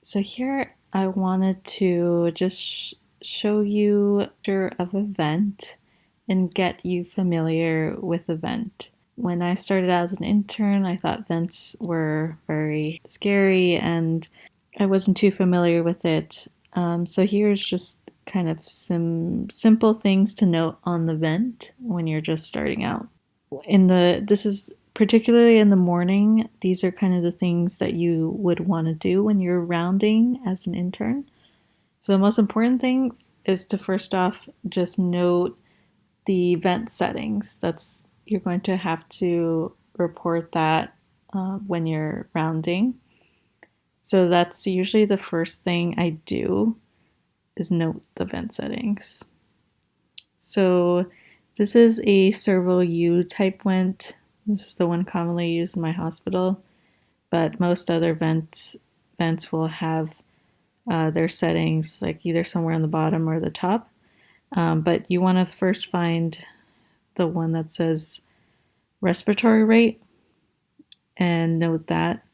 So here I wanted to just show you a picture of a vent and get you familiar with a vent. When I started out as an intern, I thought vents were very scary and I wasn't too familiar with it. So here's just kind of some simple things to note on the vent when you're just starting out. This is particularly in the morning, these are kind of the things that you would want to do when you're rounding as an intern. So the most important thing is to first off just note the vent settings. That's You're going to have to report that when you're rounding. So that's usually the first thing I do is note the vent settings. So this is a Servo U type vent. This is the one commonly used in my hospital, but most other vents will have their settings like either somewhere on the bottom or the top. But you want to first find the one that says respiratory rate and note that.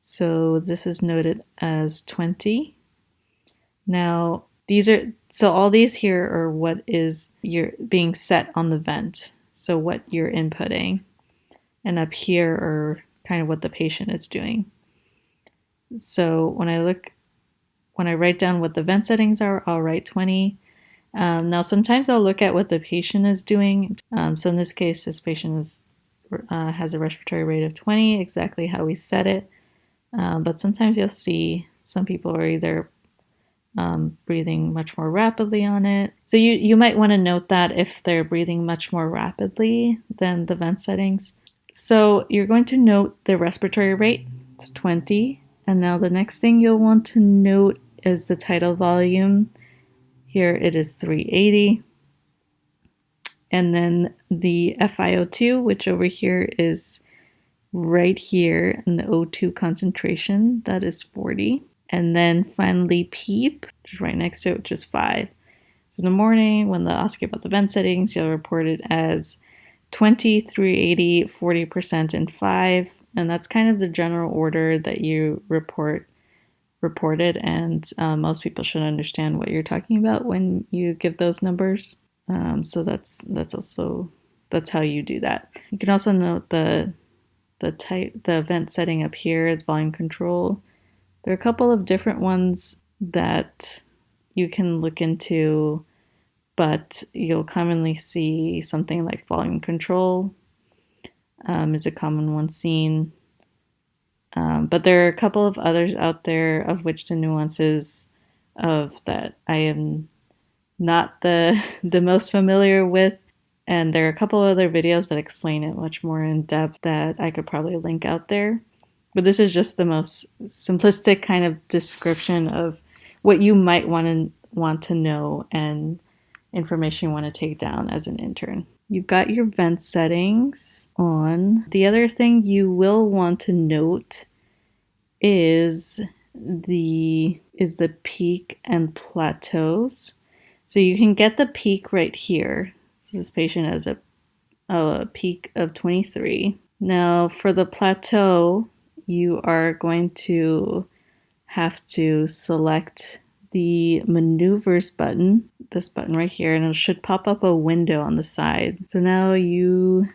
So this is noted as 20. Now, all these here are what is you're being set on the vent. So what you're inputting. And up here are kind of what the patient is doing. So when I write down what the vent settings are, I'll write 20. Now sometimes I'll look at what the patient is doing. So in this case, this patient has a respiratory rate of 20, exactly how we set it. But sometimes you'll see some people are either breathing much more rapidly on it. So you might want to note that if they're breathing much more rapidly than the vent settings. So you're going to note the respiratory rate, it's 20. And now the next thing you'll want to note is the tidal volume. Here it is 380. And then the FiO2, which over here is right here, and the O2 concentration, that is 40. And then finally PEEP, which is right next to it, which is 5. So in the morning, when they'll ask you about the vent settings, you'll report it as 20, 380, 40%, and 5. And that's kind of the general order that you reported. And most people should understand what you're talking about when you give those numbers. So that's how you do that. You can also note the vent setting up here, the volume control. There are a couple of different ones that you can look into, but you'll commonly see something like volume control is a common one seen. But there are a couple of others out there of which the nuances of that I am not the most familiar with. And there are a couple other videos that explain it much more in depth that I could probably link out there. But this is just the most simplistic kind of description of what you might want to know and information you want to take down as an intern. You've got your vent settings on. The other thing you will want to note is the peak and plateaus. So you can get the peak right here. So this patient has a peak of 23. Now for the plateau, you are going to have to select the maneuvers button, this button right here, and it should pop up a window on the side. So now you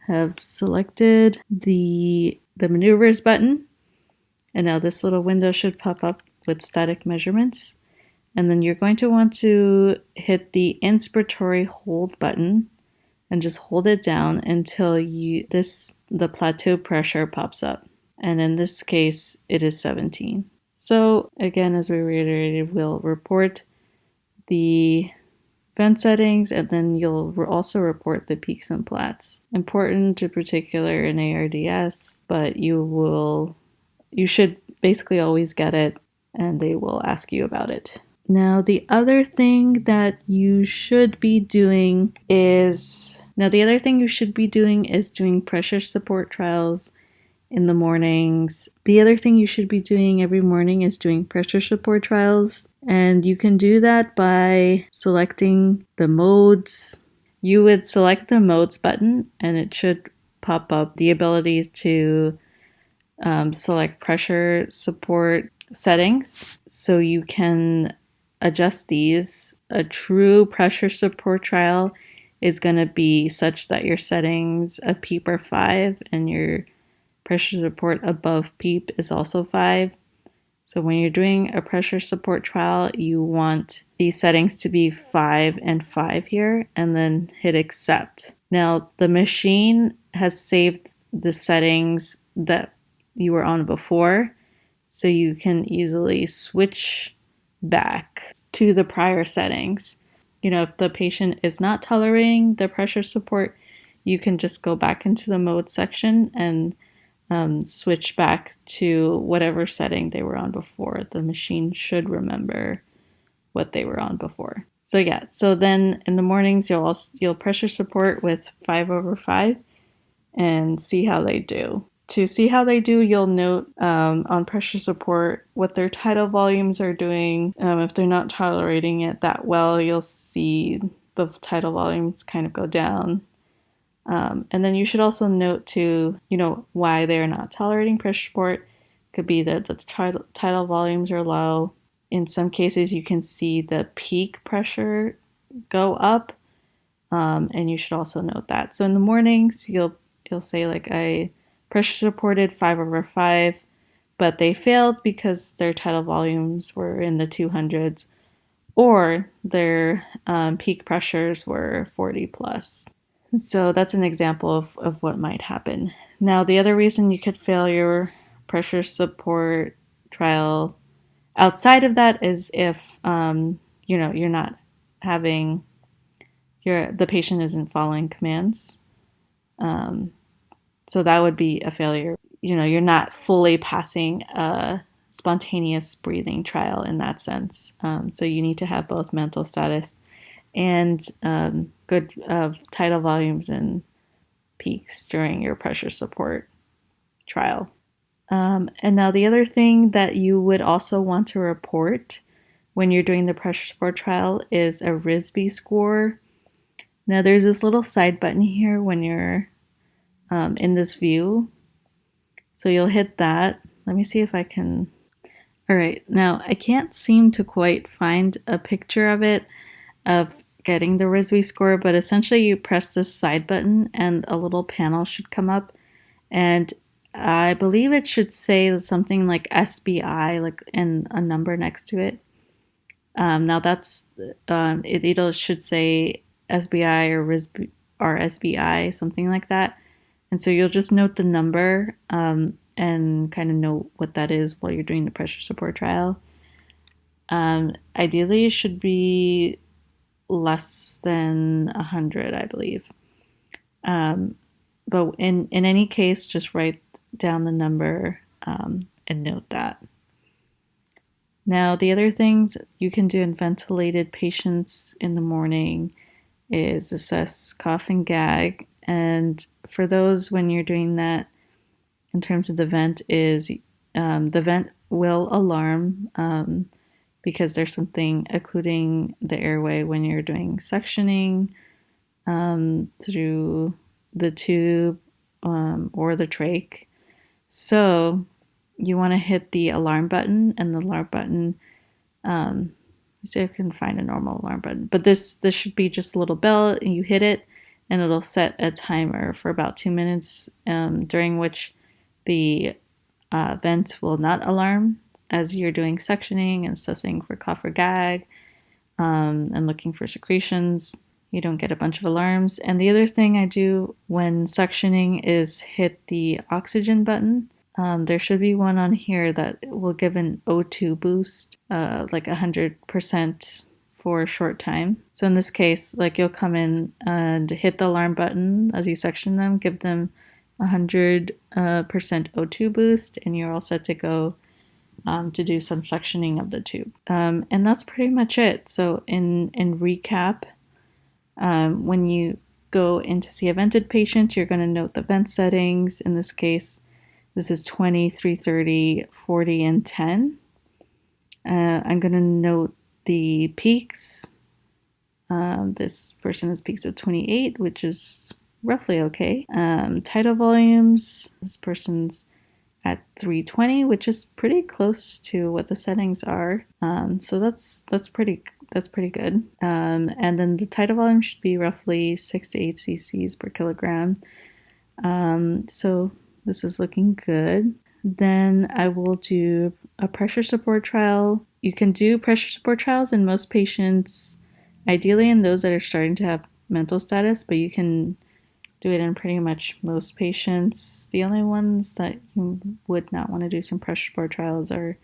have selected the maneuvers button, and now this little window should pop up with static measurements. And then you're going to want to hit the inspiratory hold button and just hold it down until the plateau pressure pops up. And in this case, it is 17. So again, as we reiterated, we'll report the vent settings, and then you'll also report the peaks and plats. Important to particular in ARDS, but you should basically always get it, and they will ask you about it. Now, the other thing that you should be doing is doing pressure support trials in the mornings. The other thing you should be doing every morning is doing pressure support trials. And you can do that by selecting the modes. You would select the modes button and it should pop up the ability to select pressure support. settings so you can adjust these. A true pressure support trial is going to be such that your settings a PEEP are 5 and your pressure support above PEEP is also 5. So when you're doing a pressure support trial, you want these settings to be 5 and 5 here, and then hit accept. Now the machine has saved the settings that you were on before, so you can easily switch back to the prior settings. If the patient is not tolerating the pressure support, you can just go back into the mode section and switch back to whatever setting they were on before. The machine should remember what they were on before. So then in the mornings you'll pressure support with 5/5 and see how they do. To see how they do, you'll note on pressure support what their tidal volumes are doing. If they're not tolerating it that well, you'll see the tidal volumes kind of go down. And then you should also note why they're not tolerating pressure support. Could be that the tidal volumes are low. In some cases, you can see the peak pressure go up, and you should also note that. So in the mornings, you'll say I pressure supported 5/5, but they failed because their tidal volumes were in the 200s, or their peak pressures were 40 plus. So that's an example of what might happen. Now, the other reason you could fail your pressure support trial outside of that is if you're not having the patient isn't following commands. So that would be a failure. You're not fully passing a spontaneous breathing trial in that sense. So you need to have both mental status and good tidal volumes and peaks during your pressure support trial. And now the other thing that you would also want to report when you're doing the pressure support trial is a RISB score. Now there's this little side button here when you're in this view. So you'll hit that. Let me see if I can. All right, now I can't seem to quite find a picture of it, of getting the RISB score, but essentially you press this side button and a little panel should come up, and I believe it should say something like SBI, and a number next to it. Now that's it should say SBI or RISB or SBI, something like that. And so you'll just note the number and kind of know what that is while you're doing the pressure support trial. Ideally, it should be less than 100, I believe. But in any case, just write down the number and note that. Now, the other things you can do in ventilated patients in the morning is assess cough and gag. And for those, when you're doing that, in terms of the vent, is the vent will alarm because there's something occluding the airway when you're doing suctioning through the tube or the trach. So you want to hit the alarm button, and the alarm button, let's see if I can find a normal alarm button, but this should be just a little bell, and you hit it and it'll set a timer for about 2 minutes, during which the vent will not alarm as you're doing suctioning and assessing for cough or gag and looking for secretions. You don't get a bunch of alarms. And the other thing I do when suctioning is hit the oxygen button. There should be one on here that will give an O2 boost, 100% for a short time. So in this case, you'll come in and hit the alarm button as you suction them, give them 100% O2 boost, and you're all set to go to do some suctioning of the tube. And that's pretty much it. So in recap, when you go in to see a vented patient, you're going to note the vent settings. In this case, this is 20, 330, 40, and 10. I'm going to note the peaks. This person has peaks of 28, which is roughly okay. Tidal volumes, this person's at 320, which is pretty close to what the settings are. So that's pretty good. And then the tidal volume should be roughly 6 to 8 cc's per kilogram. So this is looking good. Then I will do a pressure support trial. You can do pressure support trials in most patients, ideally in those that are starting to have mental status, but you can do it in pretty much most patients. The only ones that you would not want to do some pressure support trials are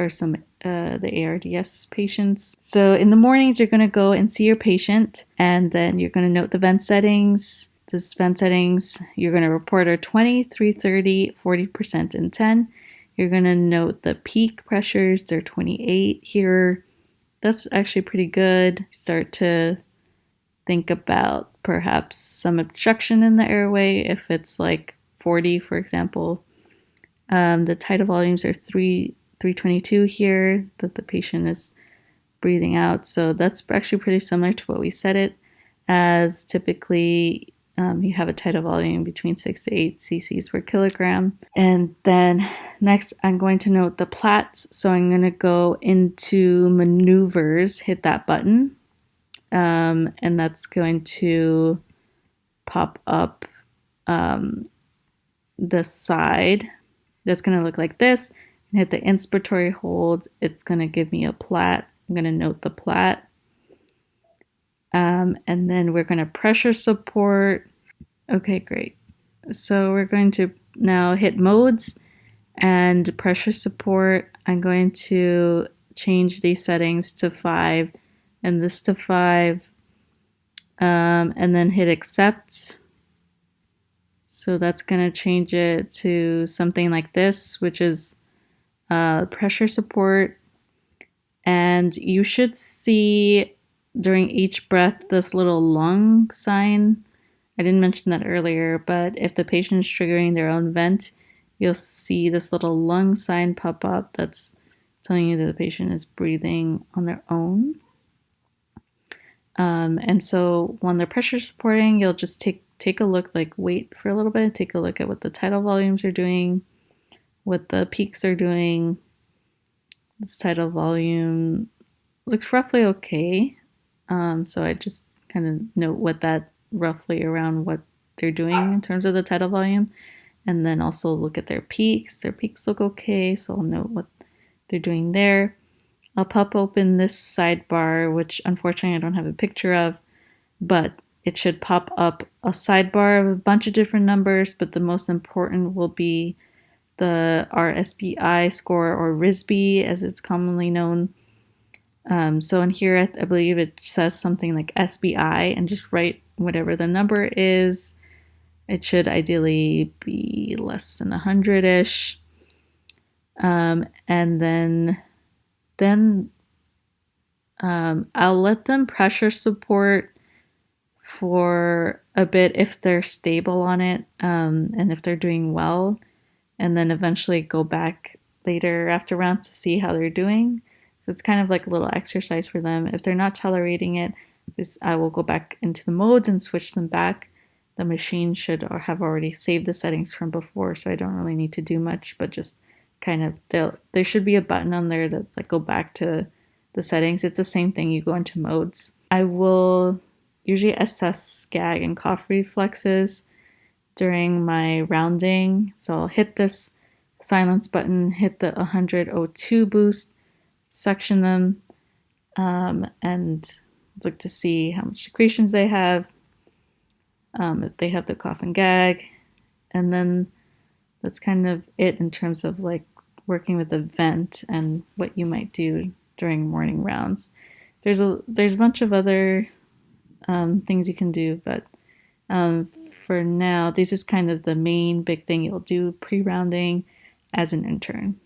some the ARDS patients. So in the mornings, you're going to go and see your patient, and then you're going to note the vent settings. This vent settings you're going to report are 20, 330, 40%, and 10. You're going to note the peak pressures. They're 28 here. That's actually pretty good. Start to think about perhaps some obstruction in the airway if it's like 40, for example. The tidal volumes are 322 here that the patient is breathing out. So that's actually pretty similar to what we set it as. Typically, you have a tidal volume between 6 to 8 cc's per kilogram. And then next, I'm going to note the plats. So I'm going to go into maneuvers, hit that button, and that's going to pop up the side. That's going to look like this. And hit the inspiratory hold. It's going to give me a plat. I'm going to note the plat. And then we're going to pressure support. Okay, great. So we're going to now hit modes and pressure support. I'm going to change these settings to 5 and this to 5, and then hit accept. So that's going to change it to something like this, which is pressure support. And you should see during each breath this little lung sign. I didn't mention that earlier, but if the patient is triggering their own vent, you'll see this little lung sign pop up that's telling you that the patient is breathing on their own. And so when they're pressure supporting, you'll just take a look, like wait for a little bit, take a look at what the tidal volumes are doing, what the peaks are doing. This tidal volume looks roughly okay. So I just kind of note what that roughly around what they're doing in terms of the tidal volume. And then also look at their peaks. Their peaks look okay, so I'll note what they're doing there. I'll pop open this sidebar, which unfortunately I don't have a picture of, but it should pop up a sidebar of a bunch of different numbers, but the most important will be the RSBI score, or RISB as it's commonly known. So in here, I believe it says something like SBI, and just write whatever the number is. It should ideally be less than 100-ish. And then I'll let them pressure support for a bit if they're stable on it, and if they're doing well, and then eventually go back later after rounds to see how they're doing. So it's kind of like a little exercise for them. If they're not tolerating it, I will go back into the modes and switch them back. The machine should have already saved the settings from before, so I don't really need to do much, but just kind of, there should be a button on there to like go back to the settings. It's the same thing, you go into modes. I will usually assess gag and cough reflexes during my rounding. So I'll hit this silence button, hit the 100 O2 boost, suction them, and look to see how much secretions they have, if they have the cough and gag. And then that's kind of it in terms of like working with the vent and what you might do during morning rounds. There's a bunch of other things you can do, but for now, this is kind of the main big thing you'll do pre-rounding as an intern.